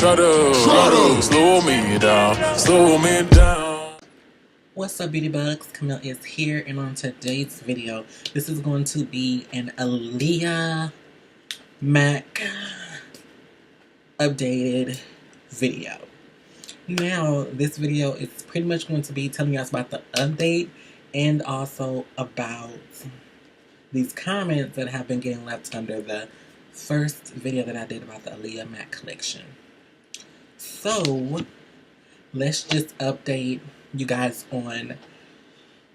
Shut up. Slow me down, slow me down. What's up, beauty bugs? Camille is here, and on today's video, this is going to be an Aaliyah Mac updated video. Now, this video is pretty much going to be telling you guys about the update and also about these comments that have been getting left under the first video that I did about the Aaliyah Mac collection. So, let's just update you guys on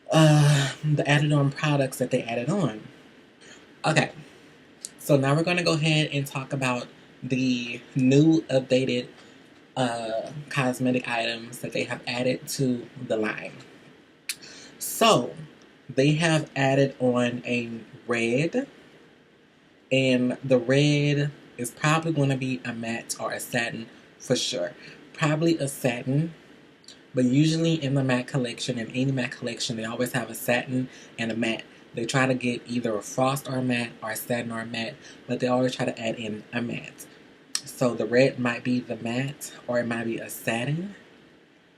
the added on products that they added on. Okay, so now we're going to go ahead and talk about the new updated cosmetic items that they have added to the line. So they have added on a red, and the red is probably going to be a matte or a satin for sure. Probably a satin. But usually in the matte collection, in any matte collection, they always have a satin and a matte. They try to get either a frost or a matte or a satin or a matte, but they always try to add in a matte. So the red might be the matte or it might be a satin.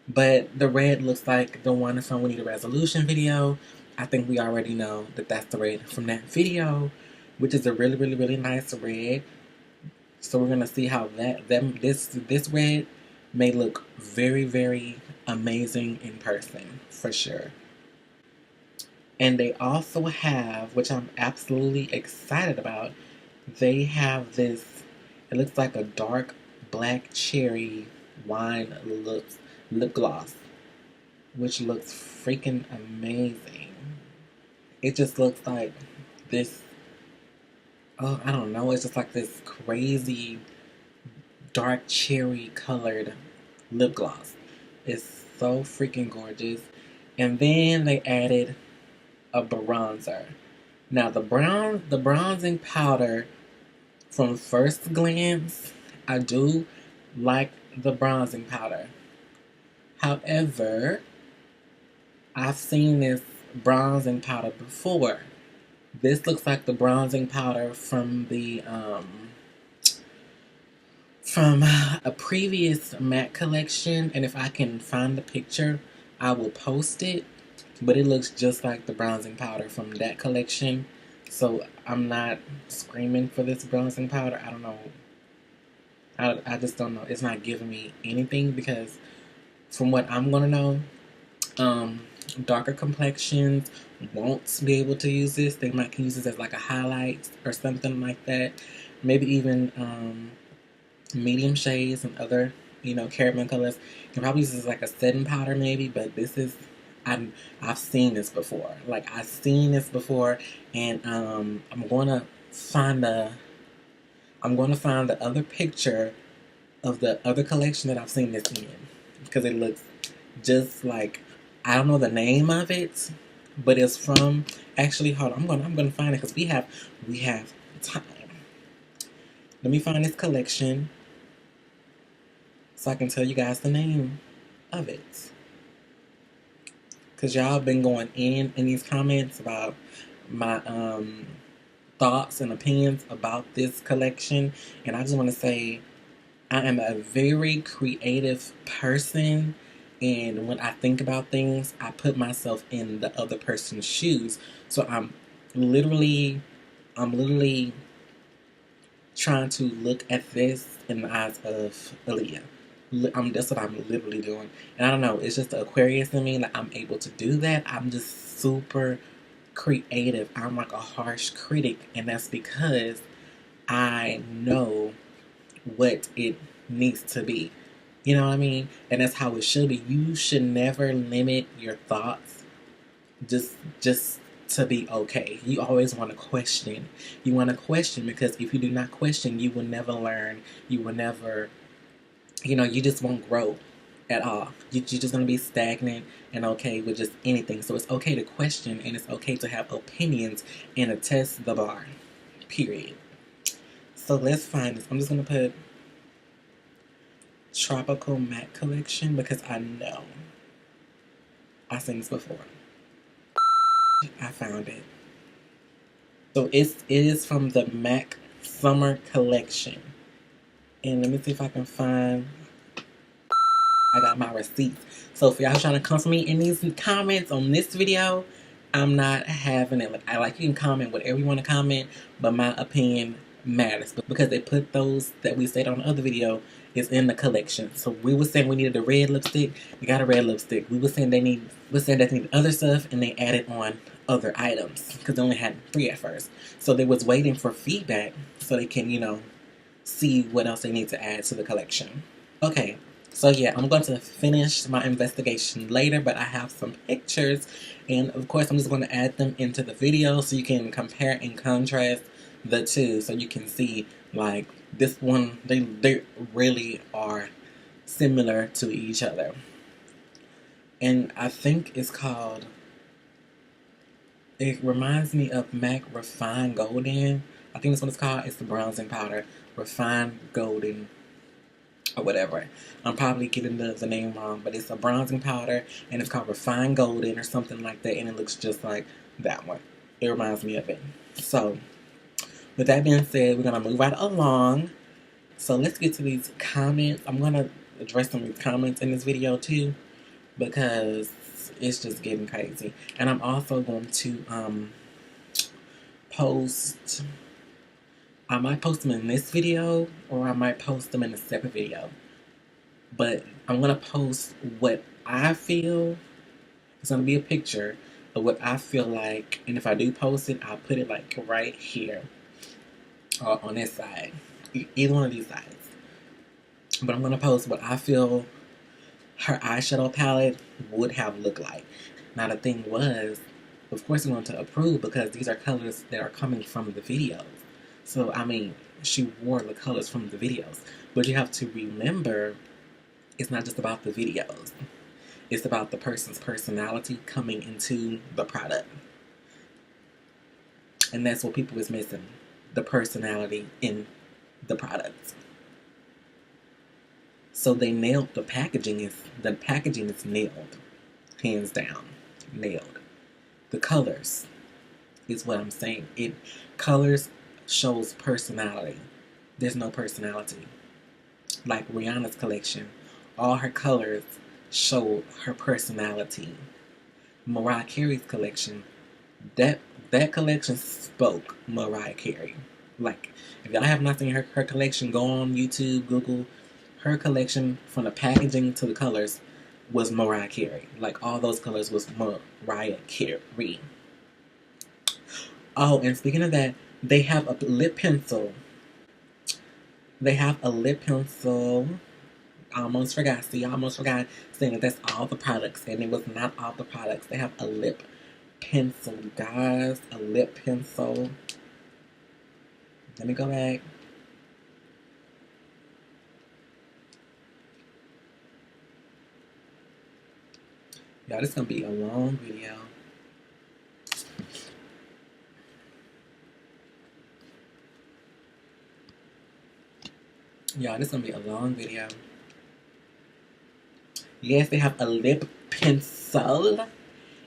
But the red looks like the one from We Need a Resolution video. I think we already know that that's the red from that video, which is a really, really, really nice red. So we're going to see how this red may look very, very amazing in person, for sure. And they also have, which I'm absolutely excited about, they have this, it looks like a dark black cherry wine lip gloss, which looks freaking amazing. It just looks like this, oh, I don't know, it's just like this crazy dark cherry colored lip gloss. It's so freaking gorgeous. And then they added a bronzer. Now the bronzing powder, from first glance, I do like the bronzing powder. However, I've seen this bronzing powder before. This looks like the bronzing powder from the from a previous matte collection, and if I can find the picture, I will post it. But it looks just like the bronzing powder from that collection, so I'm not screaming for this bronzing powder. I don't know. I just don't know. It's not giving me anything, because from what I'm gonna know, darker complexions won't be able to use this. They might can use this as like a highlight or something like that. Maybe even medium shades and other, caramel colors. You can probably use this as like a setting powder maybe, but this is, I've seen this before. Like, I've seen this before, and I'm going to find the other picture of the other collection that I've seen this in, because it looks just like, I don't know the name of it, but it's from, actually, hold on, I'm gonna find it, because we have time. Let me find this collection so I can tell you guys the name of it. Because y'all been going in these comments about my thoughts and opinions about this collection. And I just want to say, I am a very creative person. And when I think about things, I put myself in the other person's shoes. So I'm literally trying to look at this in the eyes of Aaliyah. That's what I'm literally doing. And I don't know, it's just the Aquarius in me that I'm able to do that. I'm just super creative. I'm like a harsh critic, and that's because I know what it needs to be. You know what I mean? And that's how it should be. You should never limit your thoughts just to be okay. You always want to question. You want to question, because if you do not question, you will never learn. You will never, you just won't grow at all. You're just going to be stagnant and okay with just anything. So it's okay to question, and it's okay to have opinions and to test the bar. Period. So let's find this. I'm just going to put Tropical Matte Collection, because I know I've seen this before. I found it. So it is from the MAC Summer Collection. And let me see if I can find. I got my receipts. So if y'all trying to come for me in these comments on this video, I'm not having it. Like, you can comment whatever you want to comment, but my opinion matters because they put those that we said on the other video is in the collection. So we were saying we needed a red lipstick. We got a red lipstick. We were saying they need other stuff, and they added on other items because they only had 3 at first. So they was waiting for feedback so they can, see what else they need to add to the collection. Okay, so yeah, I'm going to finish my investigation later, but I have some pictures, and of course I'm just going to add them into the video so you can compare and contrast the two, so you can see, like, this one, they really are similar to each other. And I think it's called, it reminds me of MAC Refined Golden. I think that's what it's called. It's the bronzing powder, Refined Golden, or whatever. I'm probably getting the name wrong, but it's a bronzing powder, and it's called Refined Golden or something like that, and it looks just like that one. It reminds me of it. So, with that being said, we're going to move right along. So, let's get to these comments. I'm going to address some of these comments in this video, too, because it's just getting crazy. And I'm also going to post... I might post them in this video, or I might post them in a separate video. But I'm going to post what I feel. It's going to be a picture of what I feel like. And if I do post it, I'll put it like right here. Or on this side. Either one of these sides. But I'm going to post what I feel her eyeshadow palette would have looked like. Now the thing was, of course we want to approve because these are colors that are coming from the videos. So, I mean, she wore the colors from the videos. But you have to remember, it's not just about the videos. It's about the person's personality coming into the product. And that's what people is missing. The personality in the products. So they nailed the packaging. The packaging is nailed. Hands down. Nailed. The colors is what I'm saying. Colors shows personality. There's no personality. Like Rihanna's collection, all her colors showed her personality. Mariah Carey's collection, that collection spoke Mariah Carey. Like, if y'all have not seen her collection, go on YouTube, Google. Her collection, from the packaging to the colors, was Mariah Carey. Like, all those colors was Mariah Carey. Oh, and speaking of that, they have a lip pencil. They have a lip pencil. I almost forgot saying that that's all the products. And it was not all the products. They have a lip pencil, guys. A lip pencil. Let me go back. Y'all, this is going to be a long video. Y'all, this is going to be a long video. Yes, they have a lip pencil.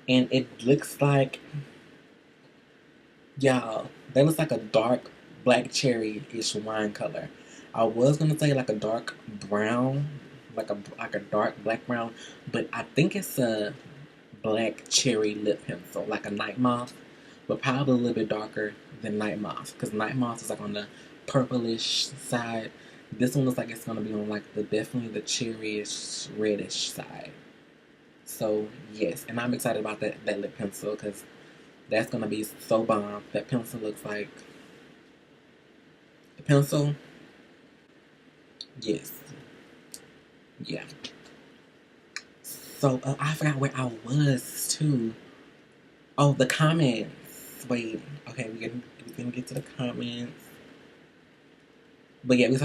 And it looks like... Y'all, that looks like a dark black cherry-ish wine color. I was going to say like a dark brown. Like a dark black brown. But I think it's a black cherry lip pencil. Like a Night Moth. But probably a little bit darker than Night Moth. Because Night Moth is like on the purplish side. This one looks like it's going to be on like definitely the cherryish, reddish side. So, yes. And I'm excited about that lip pencil because that's going to be so bomb. That pencil looks like... The pencil... Yes. Yeah. So, I forgot where I was, too. Oh, the comments. Wait. Okay, we're going to get to the comments. But yeah, we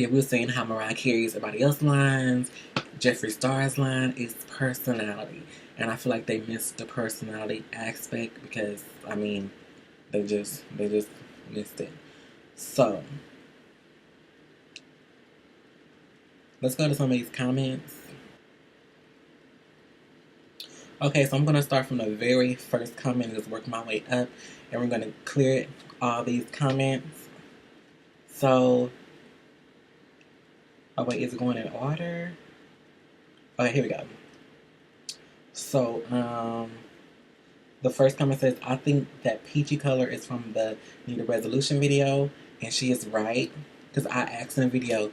were saying how Mariah Carey's Everybody Else lines, Jeffree Star's line is personality. And I feel like they missed the personality aspect because, I mean, they just missed it. So, let's go to some of these comments. Okay, so I'm going to start from the very first comment and just work my way up. And we're going to clear all these comments. So, Oh wait, is it going in order? Okay, here we go. So, the first comment says, I think that peachy color is from the Need a Resolution video, and she is right. Because I asked in the video,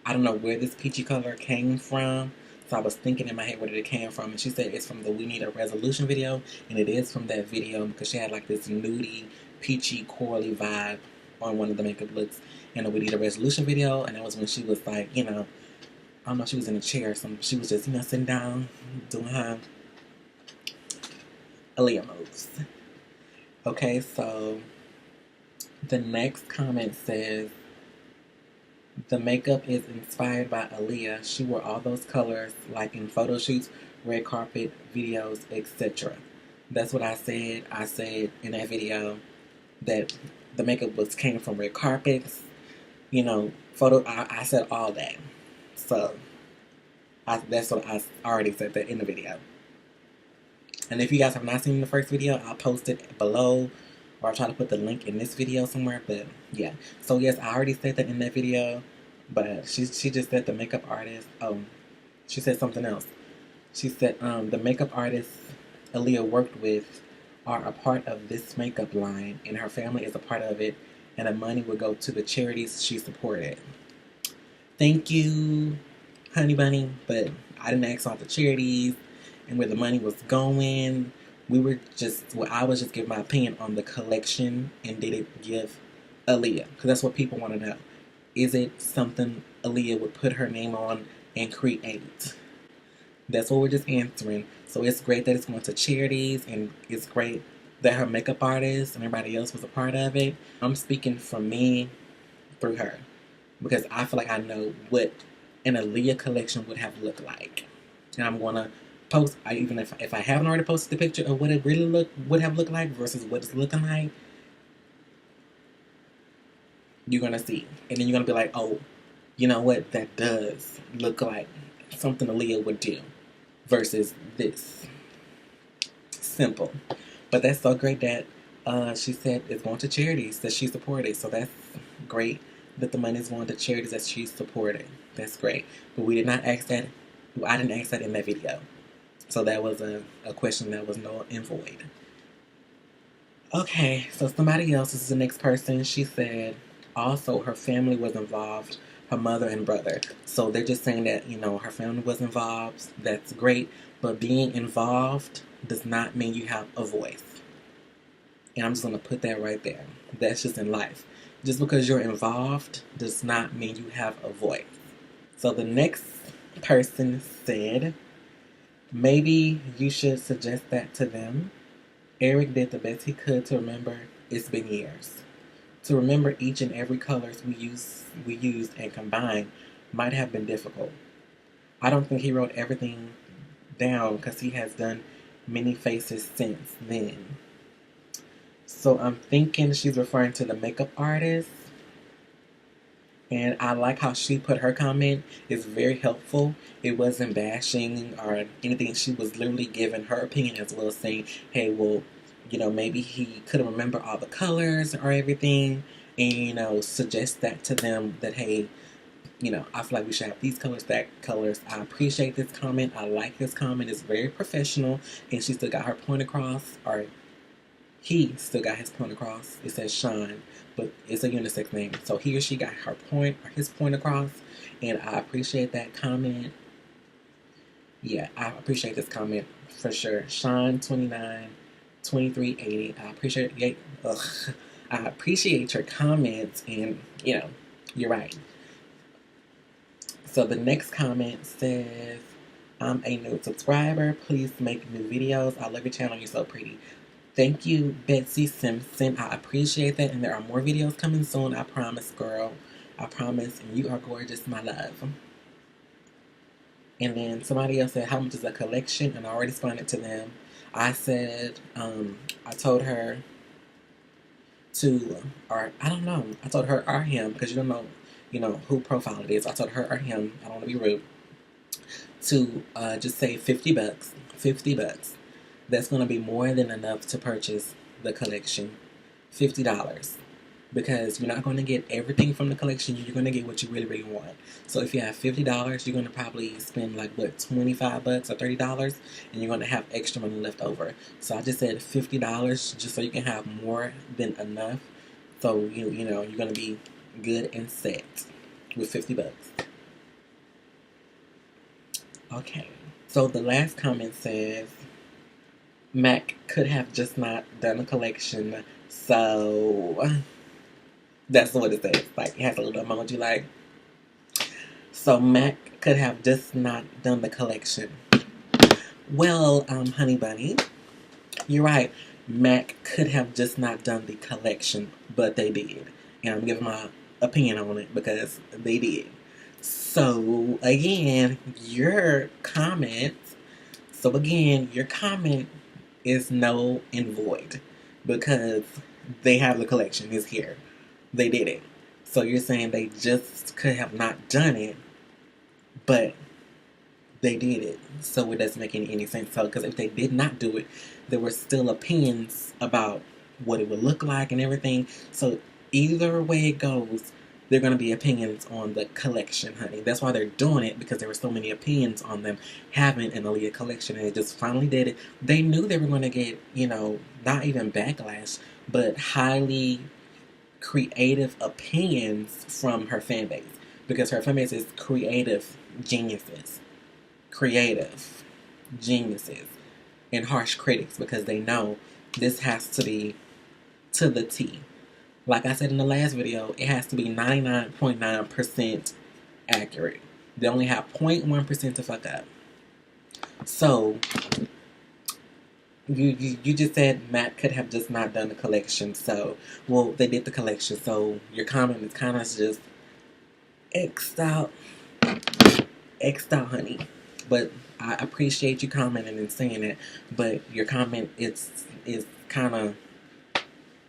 I don't know where this peachy color came from. So I was thinking in my head where did it came from, and she said it's from the We Need a Resolution video, and it is from that video because she had like this nudie, peachy, corally vibe on one of the makeup looks in the We Need a Resolution video, and that was when she was like, I don't know, she was in a chair or something. She was just, sitting down, doing her Aaliyah moves. Okay, so the next comment says, the makeup is inspired by Aaliyah. She wore all those colors, like in photo shoots, red carpet, videos, etc. That's what I said. I said in that video that the makeup looks came from red carpets, photo. I said all that. So that's what I already said that in the video. And if you guys have not seen the first video, I'll post it below, or I'll try to put the link in this video somewhere. But yeah, so yes, I already said that in that video, but she just said the makeup artist. She said something else. She said the makeup artists Aaliyah worked with are a part of this makeup line, and her family is a part of it, and the money will go to the charities she supported. Thank you, honey bunny, but I didn't ask about the charities and where the money was going. I was just giving my opinion on the collection, and did it give Aaliyah? Because that's what people want to know. Is it something Aaliyah would put her name on and create? That's what we're just answering. So it's great that it's going to charities, and it's great that her makeup artist and everybody else was a part of it. I'm speaking from me through her, because I feel like I know what an Aaliyah collection would have looked like. And I'm going to post, even if I haven't already posted the picture of what it really would have looked like versus what it's looking like, you're going to see. And then you're going to be like, oh, you know what? That does look like something Aaliyah would do versus this. Simple. But that's so great that she said it's going to charities that she supported. So that's great that the money is going to charities that she supported. That's great. But we did not ask that. I didn't ask that in that video. So that was a question that was null and void. Okay, so somebody else, this is the next person. She said also her family was involved, her mother and brother. So they're just saying that, her family was involved. That's great. But being involved does not mean you have a voice. And I'm just going to put that right there. That's just in life. Just because you're involved does not mean you have a voice. So the next person said, maybe you should suggest that to them. Eric did the best he could to remember. It's been years. To remember each and every colors we used and combined might have been difficult. I don't think he wrote everything down because he has done many faces since then. So I'm thinking she's referring to the makeup artist. And I like how she put her comment. It's very helpful. It wasn't bashing or anything. She was literally giving her opinion as well, saying, hey, well, maybe he couldn't remember all the colors or everything. And, suggest that to them that, hey, I feel like we should have these colors, that colors. I appreciate this comment. I like this comment. It's very professional. And she still got her point across, or he still got his point across. It says Sean, but it's a unisex name. So he or she got her point or his point across. And I appreciate that comment. Yeah, I appreciate this comment for sure. Sean 29 2380. I appreciate your comments, and you're right. So the next comment says, I'm a new subscriber. Please make new videos. I love your channel. You're so pretty. Thank you, Betsy Simpson. I appreciate that. And there are more videos coming soon. I promise, girl. I promise. And you are gorgeous, my love. And then somebody else said, how much is a collection? And I already responded to them. I said, I told her to, or I don't know. I told her or him, because you don't know, who profile it is. I told her or him, I don't want to be rude, to just say $50. $50. That's going to be more than enough to purchase the collection. $50. because you're not going to get everything from the collection. You're going to get what you really, really want. So if you have $50, you're going to probably spend like what, $25 or $30, and you're going to have extra money left over. So I just said $50 just so you can have more than enough. So you know you're going to be good and set with $50. Okay. So the last comment says Mac could have just not done a collection. So that's what it says. Like, it has a little emoji like. So Mac could have just not done the collection. Well, honey bunny, you're right. Mac could have just not done the collection, but they did. And I'm giving my opinion on it because they did. So again, your comment is null and void because they have the collection. It's here. They did it. So you're saying they just could have not done it, but they did it. So it doesn't make any sense. So, because if they did not do it, there were still opinions about what it would look like and everything. So either way it goes, there are going to be opinions on the collection, honey. That's why they're doing it, because there were so many opinions on them having an Aaliyah collection, and they just finally did it. They knew they were going to get, not even backlash, but highly creative opinions from her fan base, because her fan base is creative geniuses, and harsh critics, because they know this has to be to the T. Like I said in the last video, it has to be 99.9% accurate. They only have 0.1% to fuck up. So you just said Matt could have just not done the collection. So, well, they did the collection. So your comment is kind of just X'd out, honey. But I appreciate you commenting and saying it. But your comment is kind of,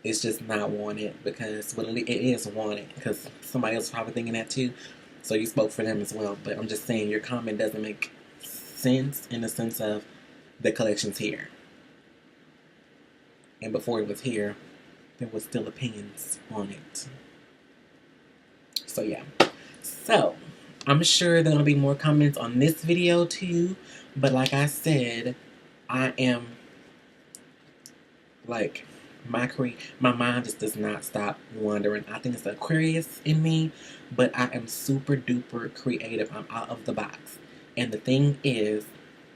it's just not wanted, because, well, it is wanted because somebody else is probably thinking that too. So you spoke for them as well. But I'm just saying your comment doesn't make sense in the sense of the collection's here. And before it was here, there was still opinions on it. So yeah. So I'm sure there will be more comments on this video too. But like I said, I am like, my mind just does not stop wandering. I think it's Aquarius in me, but I am super duper creative. I'm out of the box. And the thing is,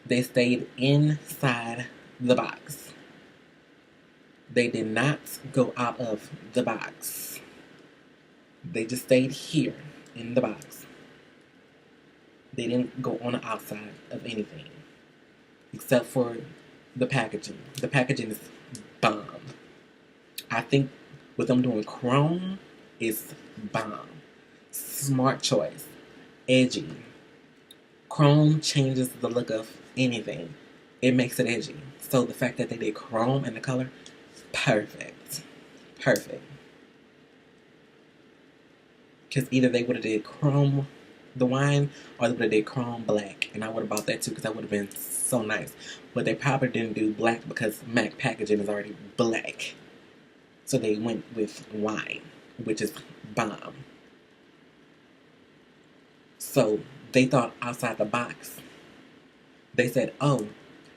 they stayed inside the box. They did not go out of the box. They just stayed here in the box. They didn't go on the outside of anything, except for the packaging. The packaging is bomb. I think what them doing chrome is bomb. Smart choice. Edgy. Chrome changes the look of anything. It makes it edgy. So the fact that they did chrome in the color, perfect. Perfect. Because either they would have did chrome the wine, or they would have did chrome black. And I would have bought that too, because that would have been so nice. But they probably didn't do black because MAC packaging is already black. So they went with wine, which is bomb. So they thought outside the box. They said, oh,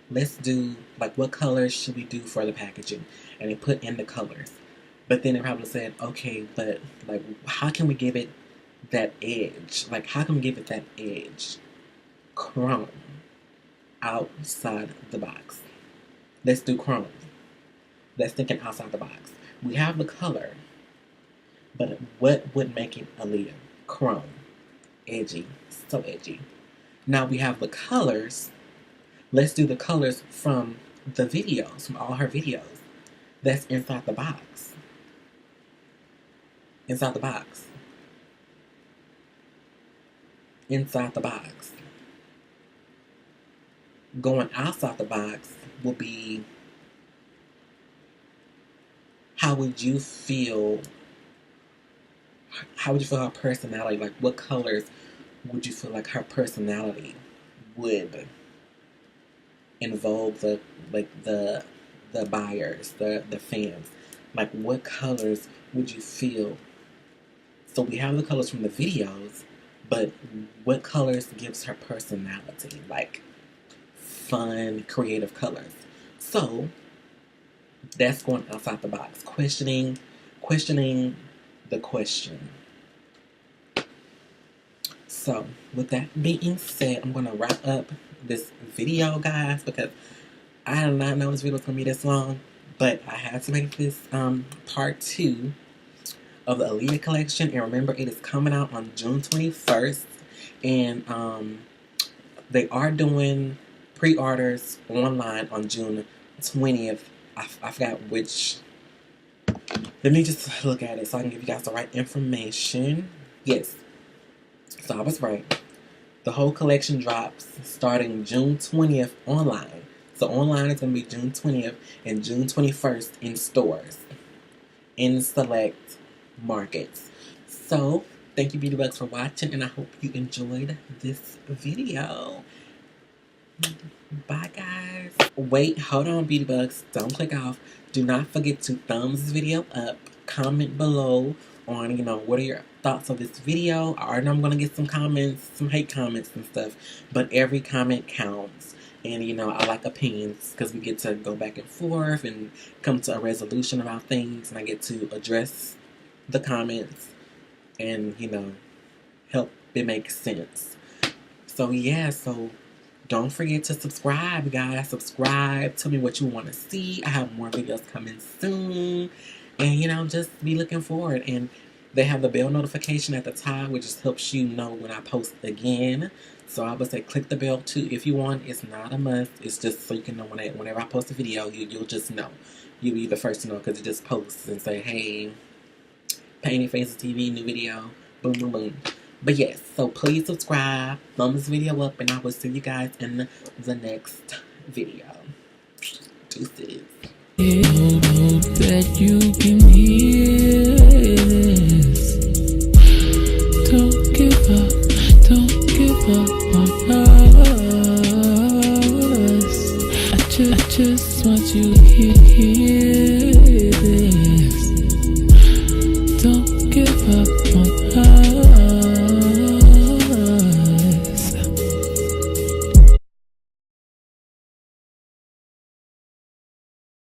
let's do, like, what colors should we do for the packaging? And they put in the colors. But then they probably said, okay, but, like, how can we give it that edge? Like, how can we give it that edge? Chrome. Outside the box. Let's do chrome. That's thinking outside the box. We have the color, but what would make it Aaliyah? Chrome. Edgy. So edgy. Now we have the colors. Let's do the colors from the videos, from all her videos. That's inside the box. Inside the box. Inside the box. Going outside the box will be, how would you feel her personality, like what colors would you feel like her personality would involve the buyers, the fans? Like, what colors would you feel? So we have the colors from the videos, but what colors gives her personality? Like, fun, creative colors. So that's going outside the box. Questioning the question. So with that being said, I'm gonna wrap up this video, guys, because I did not know this video was gonna be this long, but I had to make this part 2 of the Aaliyah collection. And remember, it is coming out on June 21st, and they are doing pre-orders online on June 20th. I forgot which. Let me just look at it so I can give you guys the right information. Yes, so I was right. The whole collection drops starting June 20th online. So online is going to be June 20th and June 21st in stores, in select markets. So thank you, Beauty Bugs, for watching, and I hope you enjoyed this video. Bye, guys. Wait, hold on, Beauty Bugs. Don't click off. Do not forget to thumbs this video up. Comment below on, what are your thoughts of this video. I already know I'm going to get some comments, some hate comments and stuff, but every comment counts. And, I like opinions because we get to go back and forth and come to a resolution about things, and I get to address the comments and, help it make sense. So, yeah, don't forget to subscribe, guys. Subscribe. Tell me what you want to see. I have more videos coming soon. And, just be looking forward. And they have the bell notification at the top, which just helps you know when I post again. So I would say click the bell too if you want. It's not a must. It's just so you can know whenever I post a video, you'll just know. You'll be the first to know because it just posts and say, hey, Painting Faces TV, new video. Boom, boom, boom. But yes, so please subscribe, thumbs this video up, and I will see you guys in the next video. Deuces. Hope that you can hear.